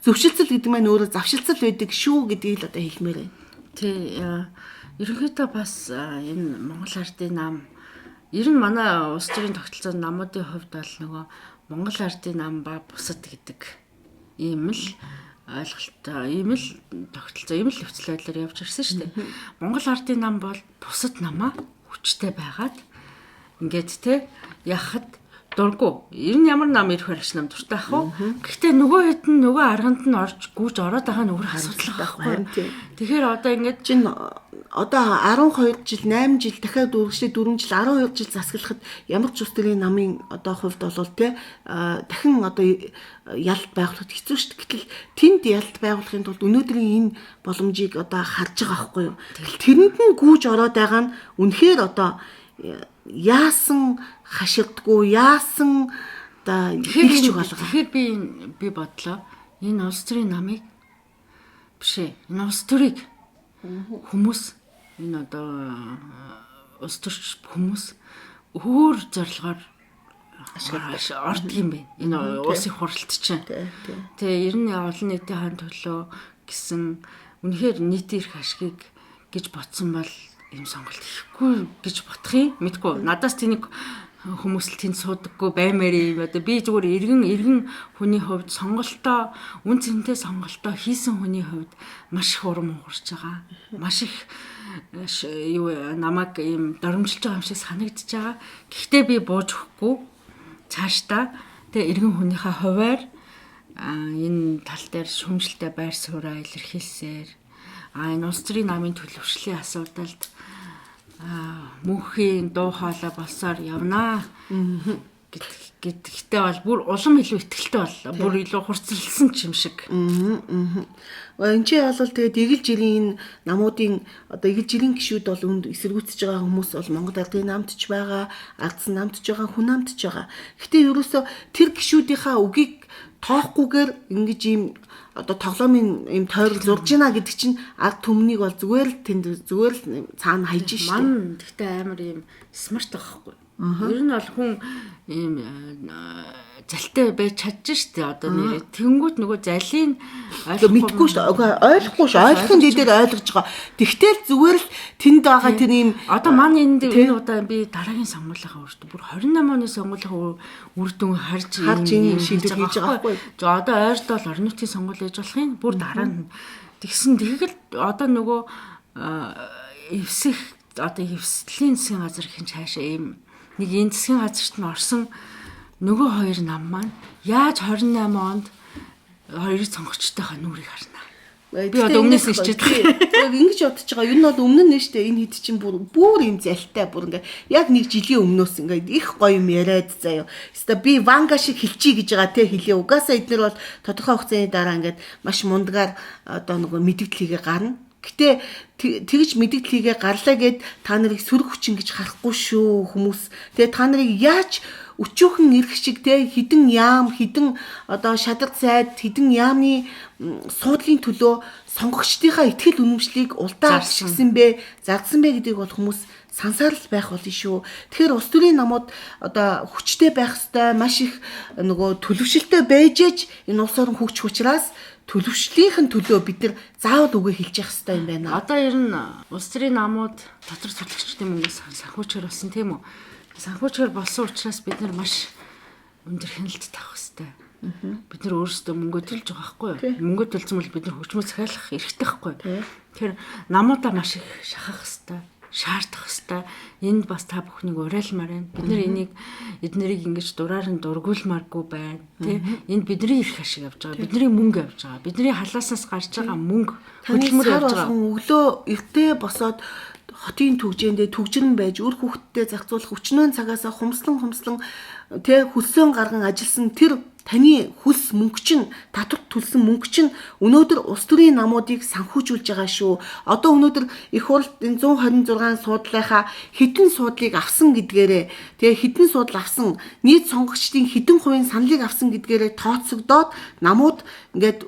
зөвшөлтсөл гэдэг маань өөрөө завшилцал байдаг шүү гэдгийг л одоо хэлмээр байна. Тий, ерөнхийдөө бас энэ Монгол ардын нам ер нь манай улс төрийн тогтолцоонд намуудын хувьд бол нөгөө Монгол ардын нам ба бусад гэдэг ийм л ойлголттой, ийм л тогтолцоо, ийм л нөхцөл байдлаар явж ирсэн шүү дээ. Монгол ардын нам бол бусад намаа хүчтэй байгаад ингээд те яхад дурггүй. Ер нь ямар нам ирэх барагч нам дуртай ах уу? Гэхдээ нөгөө хэд нь нөгөө арганд нь орж гүйж ороод байгаа нь өөр асуудал байхгүй. Тэгэхээр одоо ингээд чинь одоо 12 жил, 8 жил дахиад үргэлжлээ 4 жил, 12 жил засаглахад ямар ч улс төрийн намын одоо хувьд бол те дахин одоо ялт байгуулахад хэцүү шүү дээ. Гэтэл тэнд ялт байгуулахын тулд өнөөдрийн энэ боломжийг одоо харж байгаа байхгүй юу? Тэрэнд нь гүйж ороод байгаа нь үнэхээр одоо яасан хаширдгүй, яасан одоо хэлж байгаа. Тэгэхээр би бодлоо энэ улс төрийн намыг бишээ. Энэ улс төрийг хүмүүс энэ одоо улс төрч хүмүүс өөр зорилгоор ордог юм байна. Энэ улсын хуралд чинь. Тэгээ ер нь олон нийтийн хан төлөө гэсэн үнэхээр нийтийн эрх ашигыг гэж бодсон бол ийм сонголт хийхгүй гэж бодохын мэдгүй. Надаас тэнийг хүмүүс л тэнд суудаггүй баймаар юм. Одоо би зүгээр иргэн хүний хувьд сонголтоо үн цэнтэй сонголтоо хийсэн хүний хувьд маш их урам уурч байгаа. Маш их намайг ийм доромжилж байгаа юм шиг санагдчихж байгаа. Гэхдээ би бууж өгөхгүй. Цаашдаа тэгээ иргэн хүнийхээ хуваар энэ тал дээр шүүмжлэлтэй байр сууриа илэрхийлсээр энэ улс төрийн намын төлөвшлийн асуудалд мөнхийн дуу хоолой болсоор явнаа гэдэгтээ бол бүр улам илүү ихтгэлтэй боллоо. Бүр илүү хурцлсан ч юм шиг. Энд чи бол тэгээд эгэл жирийн намуудын одоо эгэл жирийн гишүүд бол үнд эсэргүүцэж байгаа хүмүүс бол Монгол ардын намд ч байгаа, ардсан намд ч байгаа, хүн намд ч байгаа. Гэтэ ерөөсө тэр гишүүдийнхаа үгийг тоохгүйгээр ингэж ийм одоо тоглоомын ийм тойрог зурж гинэ гэдэг чинь ард түмнийг бол зүгээр л цаана хайж штэ. Ман гэхдээ амар ийм смарт байхгүй. Ер нь бол хүн ийм залтай байж чадчих штэ одоо нэрээ. Тэнгүүт нөгөө залийг мэдгүй шүү дээ. Ойлгохгүй шүү. Ойлгохын дээр ойлгож байгаа. Тэгтэл зүгээр л тэнд байгаа тэр ийм одоо манай энэ удаа би дараагийн сонгуулийнхаа үрдүн бүр 28 оны сонгуулийнхаа үрдүн харж энэ шийдвэр хийж байгаа байхгүй. Одоо ойрд бол орон нутгийн сонгуул хийж болох юм. Бүр дараа нь тэгсэн тэгэл одоо нөгөө эвсэх одоо эвслийн засгийн газар хинч хаашаа ийм нэг энэ засгийн газарт нь орсон нөгөө хоёр нам маань яаж 28 онд хоёрыг сонгогчтойхоо нүрийг харна. Би одоо өмнөөс ичээд ингэж бодож байгаа. Юу нь бол өмнө нь штэ энэ хэд чинь бүр юм залтай бүр ингээ яг нэг жилийн өмнөөс ингээ их гоё юм яриад заяа. Хэвээ би ванга шиг хэлчихье гэж байгаа те хэлээ. Угаасаа эднэр бол тодорхой хугацааны дараа ингээд маш мундагаар одоо нөгөө мэдээлэлийгээ гарна. Гэтэ тэгж мэдээллийгээ гарлаа гэд та нарыг сөрөг хүчин гэж харахгүй шүү хүмүүс. Тэгээ та нарыг яаж өчүүхэн ирэх шиг те хідэн яам хідэн одоо шадраг сайд хідэн яамны суудлын төлөө сонгогчдынхаа итгэл үнэмшлийг улдаа авчихсан бэ зардсан бэ гэдгийг бол хүмүүс сансаар л байх болно шүү. Тэгэхээр улс төрийн намууд одоо хүчтэй байх ёстой маш их нөгөө төлөвшөлтөй байжээж энэ улс орон хөгжих учраас төлөвшлийнхэн төлөө бид нар заавал үгээ хэлж явах хэрэгтэй юм байна. Одоо ер нь улс төрийн намууд дотор судалгачдын мөнгөс санхүүчээр болсон тийм үү? Санхүүчээр болсон учраас бид нар маш өндөр хяналттай авах хэрэгтэй. Бид нар өөрсдөө мөнгө төлж байгаа байхгүй юу? Мөнгө төлсөн бол бид нар хөгжмөө захиалах эрхтэй байхгүй юу? Тэгэхээр намуудаа маш их шахах хэрэгтэй. Шаардах хэвээр энд бас та бүхнийг уриалмаар байна. Бид нар энийг эднэрийг ингэж дураар нь дургуулмааргүй байна. Тэ энд бидний эрх ашиг явж байгаа. Бидний мөнгө явж байгаа. Бидний халааснаас гарч байгаа мөнгө хөдөлмөр явж байгаа. Өглөө эртээ босоод хотын төгжээндээ төгжрөн байж үр хүүхдэд зарцуулах өчнөө цагаасаа хумслан тэ хөлсөөн гарган ажилласан тэр таны хүс мөнгө чинь татвар төлсөн мөнгө чинь өнөөдөр улс төрийн намуудыг санхүүжүүлж байгаа шүү. Одоо өнөөдөр их хурлд энэ 126 суудлынхаа хэдэн суудлыг авсан гэдгээрээ тэгээ хэдэн суудл авсан нийт сонгогчдын хэдэн хувийн саналыг авсан гэдгээрээ тооцогдоод намууд ингээд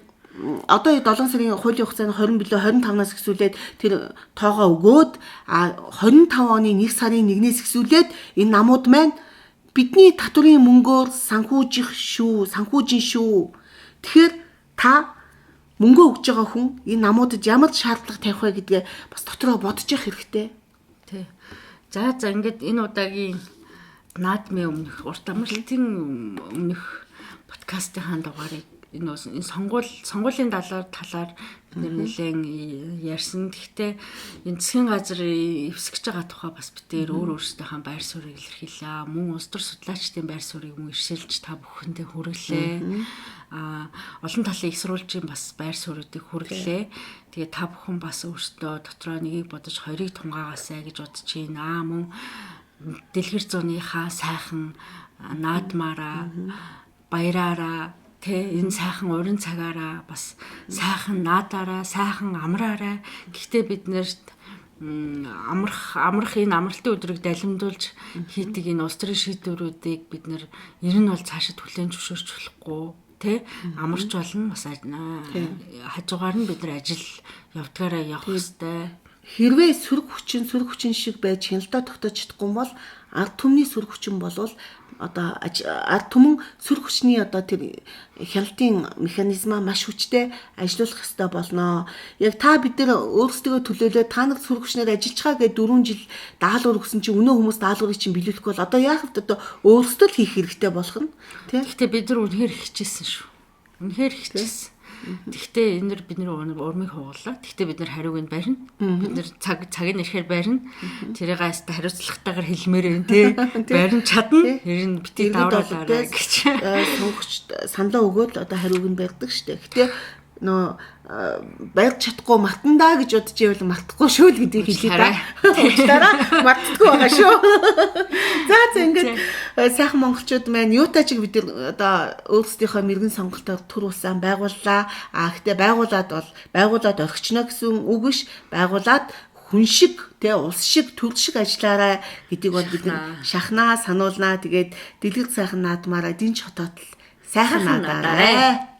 одоо 7 сарын хуулийн хугацааны 20 билүү 25-наас эхлүүлээд тэр тоогоо өгөөд 25 оны 1 сарын 1-ээс эхлүүлээд энэ намууд маань бидний татврын мөнгөөр санхүүжих шүү, санхүүжин шүү. Тэгэхээр та мөнгө өгж байгаа хүн энэ намуудад ямар шаардлага тавих вэ гэдгээ бас дотроо бодож явах хэрэгтэй. Тий. За ингээд энэ удаагийн наадмын урт амралтын өмнөх подкастын дугаарыг энэ сонгуулийн талаар бид нэлээд ярьсан. Гэхдээ энэ засгийн газар эвсгэж байгаа тухай бас битээр өөрсдийнхээ байр суурийг илэрхийлээ. Мөн улс төр судлаачдын байр суурийг мөн иршээлж та бүхэндээ хүргэлээ. Олон талын их сурвалжийн бас байр суурьдыг хүргэлээ. Тэгээ та бүхэн бас өөрсдөө дотроо нэгийг бодож хоёрыг тунгагаасаа гэж бодож байна. Мөн дэлгэр зууныхаа сайхан наадмаараа баяраараа энэ сайхан уран цагаараа бас сайхан наадаараа сайхан амраараа гэхдээ бид нэрт амрах энэ амралтын өдрийг далимдуулж хийдэг энэ улс төрийн шийдвэрүүдийг бид нэр ер нь бол цаашид хүлээн зөвшөөрч болохгүй амарч болно бас хажуугаар нь бид нар ажил явдгаараа явах хэрэгтэй. Хэрвээ сөрөг хүчин шиг байж хяналтаа тогтоож чадахгүй бол ард түмний сөрөг хүчин болвол одоо ард түмэн сөрөг хүчний одоо тэр хяналтын механизмаа маш хүчтэй ажиллуулах хэрэгтэй болно. Яг та бид нар өөрсдөө төлөөлөө та нар сөрөг хүчнээр ажиллаж байгаа гэдэг 4 жил даалгавар өгсөн чинь өнөө хүмүүс даалгаврыг чинь биелүүлэхгүй бол одоо яах вэ одоо өөрсдөө л хийх хэрэгтэй болох нь тийм. Гэхдээ бид нар үнэхээр хичээсэн шүү. Үнэхээр хичээсэн. Тэгтээ энэ бид нар урмыг хугалаа. Тэгтээ бид нар хариуг нь барина. Бид нар цагийг нэрэхээр барина. Тэрийг хаста хариуцлагатайгаар хэлмээр байна тий. Барин чадна. Тэр нь бити давруулаарай гэж. Сонгогч саналаа өгөөд одоо хариуг нь барьдаг штэ. Гэтэ нөө барьж чадахгүй мартандаа гэж бодож ивэл мартахгүй шүү л гэдгийг хэлээ да. Уучлаарай. Мартдаггүй байгаа шүү. За ингээд сайхан монголчууд маань юутай ч бид одоо өөрсдийнхөө мэрэгэн сонголтоор төр усан байгууллаа. Гэхдээ байгуулад орхично гэсэн үг биш. Байгуулад хүн шиг тэ улс шиг төл шиг ажиллаарай гэдгийг бол бид шахнаа сануулнаа. Тэгээд дэлгэр сайхан наадмаараа динч хотоод сайхан наадаарай.